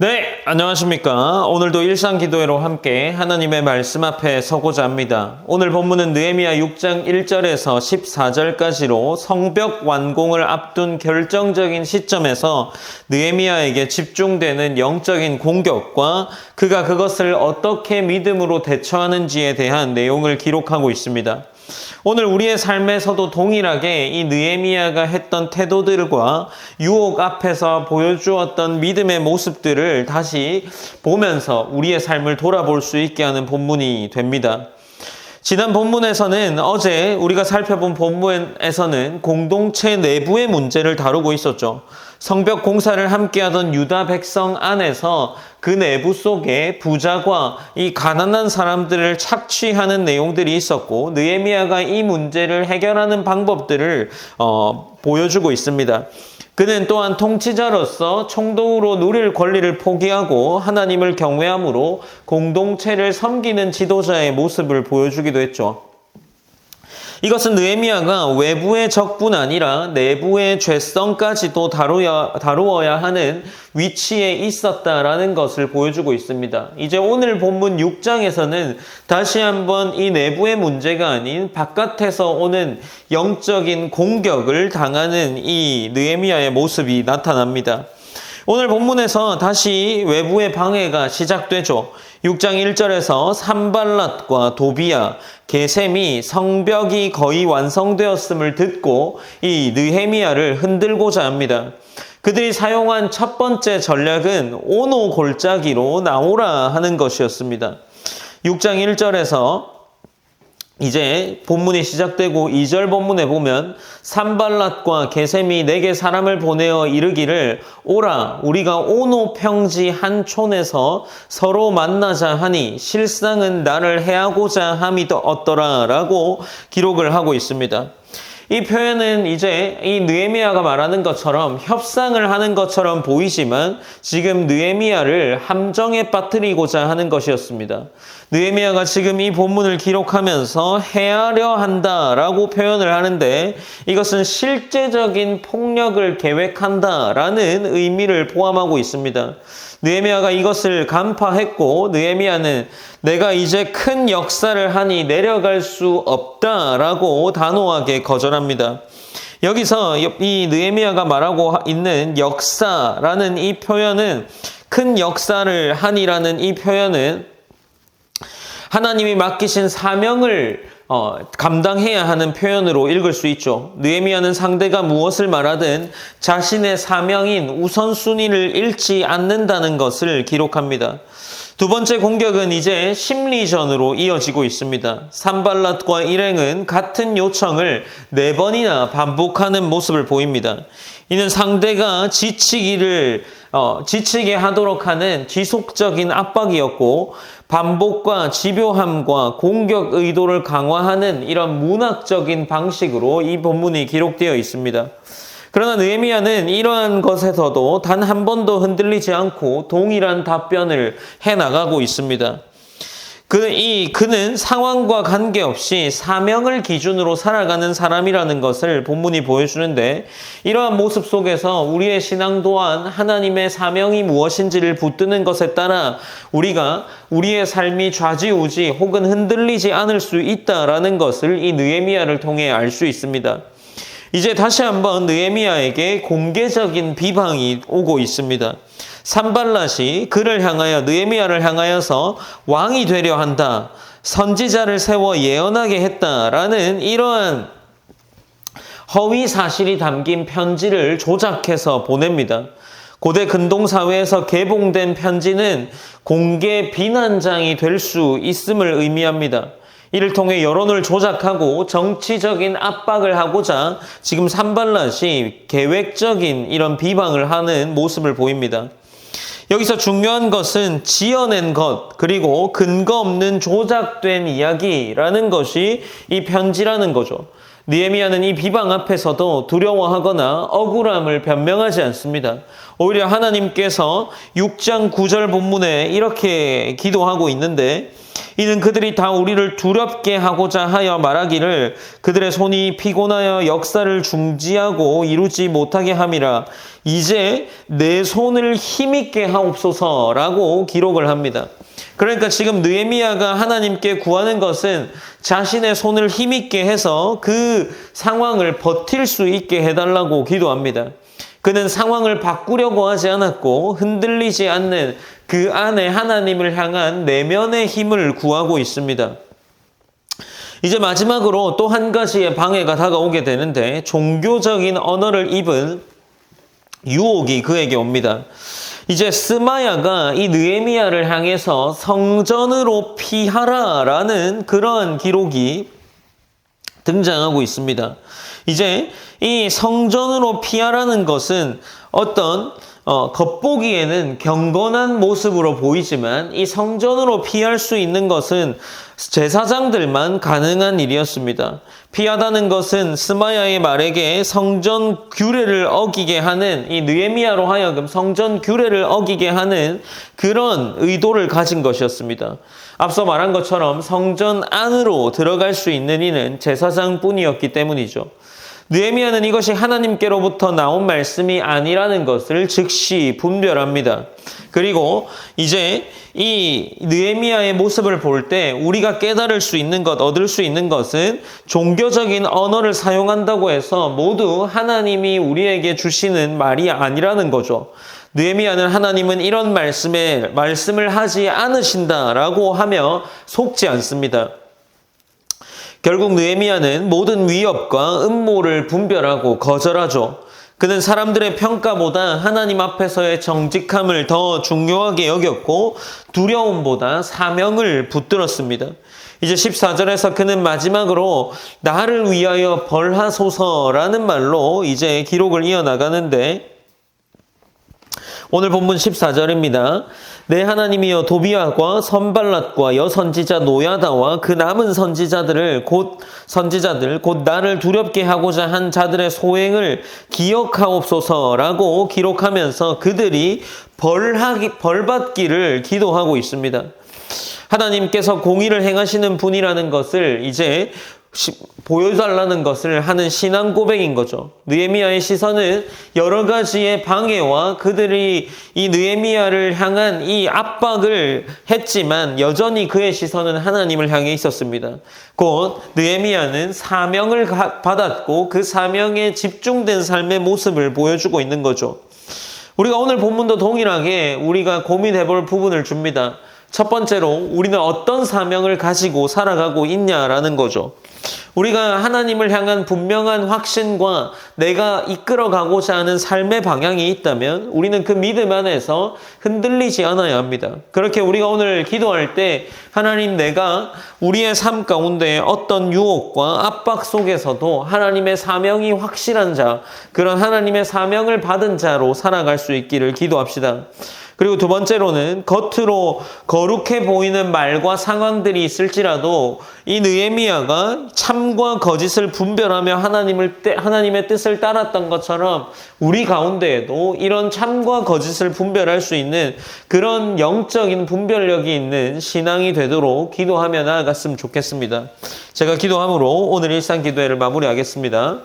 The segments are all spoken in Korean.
네, 안녕하십니까. 오늘도 일상기도회로 함께 하나님의 말씀 앞에 서고자 합니다. 오늘 본문은 느헤미야 6장 1절에서 14절까지로 성벽 완공을 앞둔 결정적인 시점에서 느헤미야에게 집중되는 영적인 공격과 그가 그것을 어떻게 믿음으로 대처하는지에 대한 내용을 기록하고 있습니다. 오늘 우리의 삶에서도 동일하게 이 느헤미야가 했던 태도들과 유혹 앞에서 보여주었던 믿음의 모습들을 다시 보면서 우리의 삶을 돌아볼 수 있게 하는 본문이 됩니다. 지난 본문에서는 어제 우리가 살펴본 본문에서는 공동체 내부의 문제를 다루고 있었죠. 성벽 공사를 함께하던 유다 백성 안에서 그 내부 속에 부자과 이 가난한 사람들을 착취하는 내용들이 있었고 느헤미야가 이 문제를 해결하는 방법들을 보여주고 있습니다. 그는 또한 통치자로서 총독으로 누릴 권리를 포기하고 하나님을 경외함으로 공동체를 섬기는 지도자의 모습을 보여주기도 했죠. 이것은 느헤미야가 외부의 적뿐 아니라 내부의 죄성까지도 다루어야 하는 위치에 있었다라는 것을 보여주고 있습니다. 이제 오늘 본문 6장에서는 다시 한번 이 내부의 문제가 아닌 바깥에서 오는 영적인 공격을 당하는 이 느헤미야의 모습이 나타납니다. 오늘 본문에서 다시 외부의 방해가 시작되죠. 6장 1절에서 산발랏과 도비야, 게셈이 성벽이 거의 완성되었음을 듣고 이 느헤미야를 흔들고자 합니다. 그들이 사용한 첫 번째 전략은 오노 골짜기로 나오라 하는 것이었습니다. 6장 1절에서 이제 본문이 시작되고 2절 본문에 보면 산발랏과 게셈이 내게 사람을 보내어 이르기를 오라 우리가 오노 평지 한 촌에서 서로 만나자 하니 실상은 나를 해하고자 함이 어떠라 라고 기록을 하고 있습니다. 이 표현은 이제 이 느헤미야가 말하는 것처럼 협상을 하는 것처럼 보이지만 지금 느헤미야를 함정에 빠뜨리고자 하는 것이었습니다. 느헤미야가 지금 이 본문을 기록하면서 해하려 한다라고 표현을 하는데 이것은 실제적인 폭력을 계획한다라는 의미를 포함하고 있습니다. 느헤미야가 이것을 간파했고 느헤미야는 내가 이제 큰 역사를 하니 내려갈 수 없다라고 단호하게 거절합니다. 여기서 이 느헤미야가 말하고 있는 역사라는 이 표현은 큰 역사를 하니라는 이 표현은 하나님이 맡기신 사명을 감당해야 하는 표현으로 읽을 수 있죠. 느헤미야는 상대가 무엇을 말하든 자신의 사명인 우선순위를 잃지 않는다는 것을 기록합니다. 두 번째 공격은 이제 심리전으로 이어지고 있습니다. 산발랏과 일행은 같은 요청을 4번이나 반복하는 모습을 보입니다. 이는 상대가 지치게 하도록 하는 지속적인 압박이었고 반복과 집요함과 공격 의도를 강화하는 이런 문학적인 방식으로 이 본문이 기록되어 있습니다. 그러나 느헤미야는 이러한 것에서도 단 한 번도 흔들리지 않고 동일한 답변을 해나가고 있습니다. 그는 상황과 관계없이 사명을 기준으로 살아가는 사람이라는 것을 본문이 보여주는데 이러한 모습 속에서 우리의 신앙 또한 하나님의 사명이 무엇인지를 붙드는 것에 따라 우리가 우리의 삶이 좌지우지 혹은 흔들리지 않을 수 있다라는 것을 이 느헤미야를 통해 알 수 있습니다. 이제 다시 한번 느헤미야에게 공개적인 비방이 오고 있습니다. 산발랏이 그를 향하여 느헤미야를 향하여서 왕이 되려 한다. 선지자를 세워 예언하게 했다라는 이러한 허위 사실이 담긴 편지를 조작해서 보냅니다. 고대 근동사회에서 개봉된 편지는 공개 비난장이 될 수 있음을 의미합니다. 이를 통해 여론을 조작하고 정치적인 압박을 하고자 지금 산발랏이 계획적인 이런 비방을 하는 모습을 보입니다. 여기서 중요한 것은 지어낸 것 그리고 근거 없는 조작된 이야기라는 것이 이 편지라는 거죠. 느헤미야는 이 비방 앞에서도 두려워하거나 억울함을 변명하지 않습니다. 오히려 하나님께서 6장 9절 본문에 이렇게 기도하고 있는데 이는 그들이 다 우리를 두렵게 하고자 하여 말하기를 그들의 손이 피곤하여 역사를 중지하고 이루지 못하게 함이라. 이제 내 손을 힘있게 하옵소서라고 기록을 합니다. 그러니까 지금 느헤미야가 하나님께 구하는 것은 자신의 손을 힘있게 해서 그 상황을 버틸 수 있게 해달라고 기도합니다. 그는 상황을 바꾸려고 하지 않았고 흔들리지 않는 그 안에 하나님을 향한 내면의 힘을 구하고 있습니다. 이제 마지막으로 또 한 가지의 방해가 다가오게 되는데 종교적인 언어를 입은 유혹이 그에게 옵니다. 이제 스마야가 이 느헤미야를 향해서 성전으로 피하라라는 그러한 기록이 등장하고 있습니다. 이제 이 성전으로 피하라는 것은 어떤 겉보기에는 경건한 모습으로 보이지만 이 성전으로 피할 수 있는 것은 제사장들만 가능한 일이었습니다. 피하다는 것은 스마야의 말에게 성전 규례를 어기게 하는 이 느헤미야로 하여금 성전 규례를 어기게 하는 그런 의도를 가진 것이었습니다. 앞서 말한 것처럼 성전 안으로 들어갈 수 있는 이는 제사장뿐이었기 때문이죠. 느헤미야는 이것이 하나님께로부터 나온 말씀이 아니라는 것을 즉시 분별합니다. 그리고 이제 이 느헤미야의 모습을 볼 때 우리가 깨달을 수 있는 것, 얻을 수 있는 것은 종교적인 언어를 사용한다고 해서 모두 하나님이 우리에게 주시는 말이 아니라는 거죠. 느헤미야는 하나님은 이런 말씀을 하지 않으신다라고 하며 속지 않습니다. 결국 느헤미야는 모든 위협과 음모를 분별하고 거절하죠. 그는 사람들의 평가보다 하나님 앞에서의 정직함을 더 중요하게 여겼고 두려움보다 사명을 붙들었습니다. 이제 14절에서 그는 마지막으로 나를 위하여 벌하소서라는 말로 이제 기록을 이어나가는데 오늘 본문 14절입니다. 내 하나님이여 도비아과 선발랏과 여선지자 노야다와 그 남은 선지자들 곧 나를 두렵게 하고자 한 자들의 소행을 기억하옵소서라고 기록하면서 그들이 벌받기를 기도하고 있습니다. 하나님께서 공의를 행하시는 분이라는 것을 이제 보여달라는 것을 하는 신앙 고백인 거죠. 느헤미야의 시선은 여러 가지의 방해와 그들이 이 느헤미야를 향한 이 압박을 했지만 여전히 그의 시선은 하나님을 향해 있었습니다. 곧 느헤미야는 사명을 받았고 그 사명에 집중된 삶의 모습을 보여주고 있는 거죠. 우리가 오늘 본문도 동일하게 우리가 고민해 볼 부분을 줍니다. 첫 번째로 우리는 어떤 사명을 가지고 살아가고 있냐라는 거죠. 우리가 하나님을 향한 분명한 확신과 내가 이끌어가고자 하는 삶의 방향이 있다면 우리는 그 믿음 안에서 흔들리지 않아야 합니다. 그렇게 우리가 오늘 기도할 때 하나님 내가 우리의 삶 가운데 어떤 유혹과 압박 속에서도 하나님의 사명이 확실한 자, 그런 하나님의 사명을 받은 자로 살아갈 수 있기를 기도합시다. 그리고 두 번째로는 겉으로 거룩해 보이는 말과 상황들이 있을지라도 이 느헤미야가 참과 거짓을 분별하며 하나님의 뜻을 따랐던 것처럼 우리 가운데에도 이런 참과 거짓을 분별할 수 있는 그런 영적인 분별력이 있는 신앙이 되도록 기도하며 나아갔으면 좋겠습니다. 제가 기도함으로 오늘 일상기도회를 마무리하겠습니다.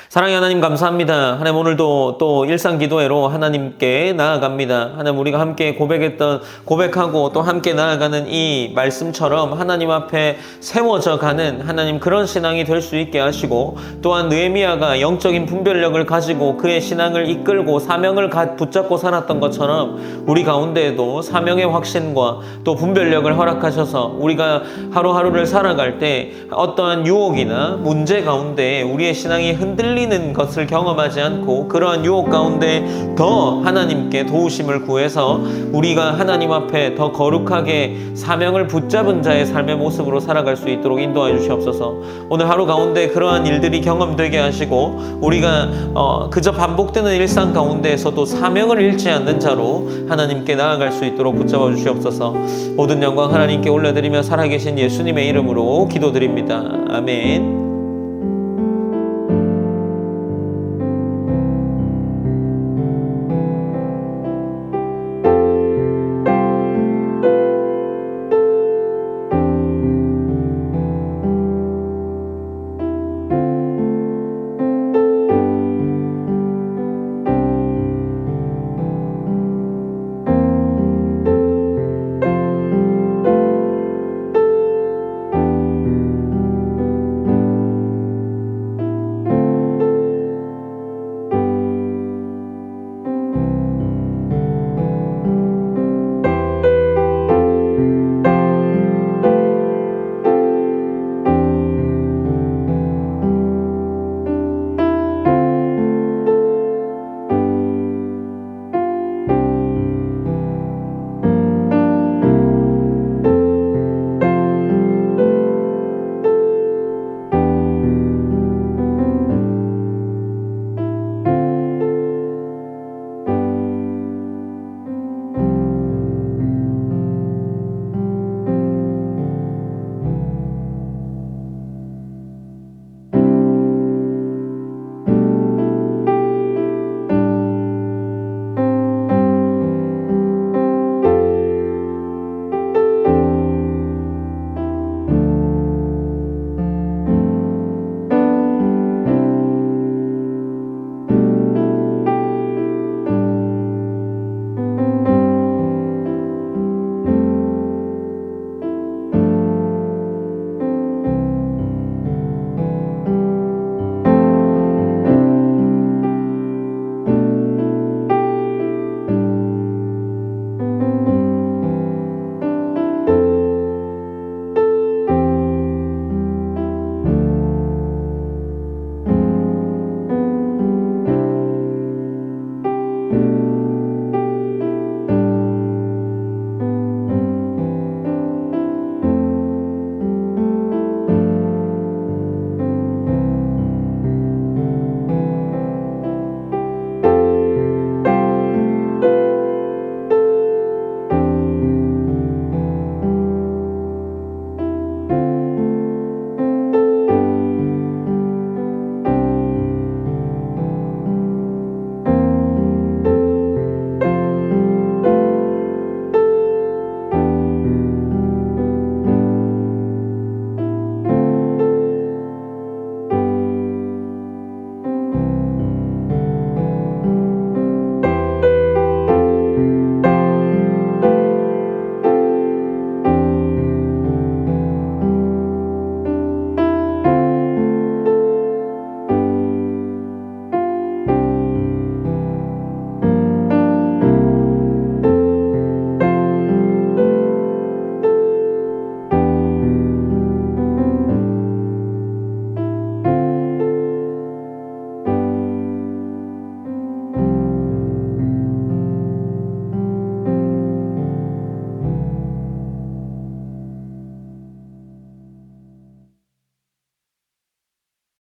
사랑의 하나님 감사합니다. 하나님 오늘도 또 일상기도회로 하나님께 나아갑니다. 하나님 우리가 함께 고백하고 또 함께 나아가는 이 말씀처럼 하나님 앞에 세워져 가는 하나님 그런 신앙이 될 수 있게 하시고 또한 느헤미야가 영적인 분별력을 가지고 그의 신앙을 이끌고 사명을 붙잡고 살았던 것처럼 우리 가운데에도 사명의 확신과 또 분별력을 허락하셔서 우리가 하루하루를 살아갈 때 어떠한 유혹이나 문제 가운데 우리의 신앙이 흔들리는 것을 경험하지 않고 그러한 유혹 가운데 더 하나님께 도우심을 구해서 우리가 하나님 앞에 더 거룩하게 사명을 붙잡은 자의 삶의 모습으로 살아갈 수 있도록 인도하여 주시옵소서. 오늘 하루 가운데 그러한 일들이 경험되게 하시고 우리가 그저 반복되는 일상 가운데에서도 사명을 잃지 않는 자로 하나님께 나아갈 수 있도록 붙잡아 주시옵소서. 모든 영광 하나님께 올려드리며 살아계신 예수님의 이름으로 기도드립니다. 아멘.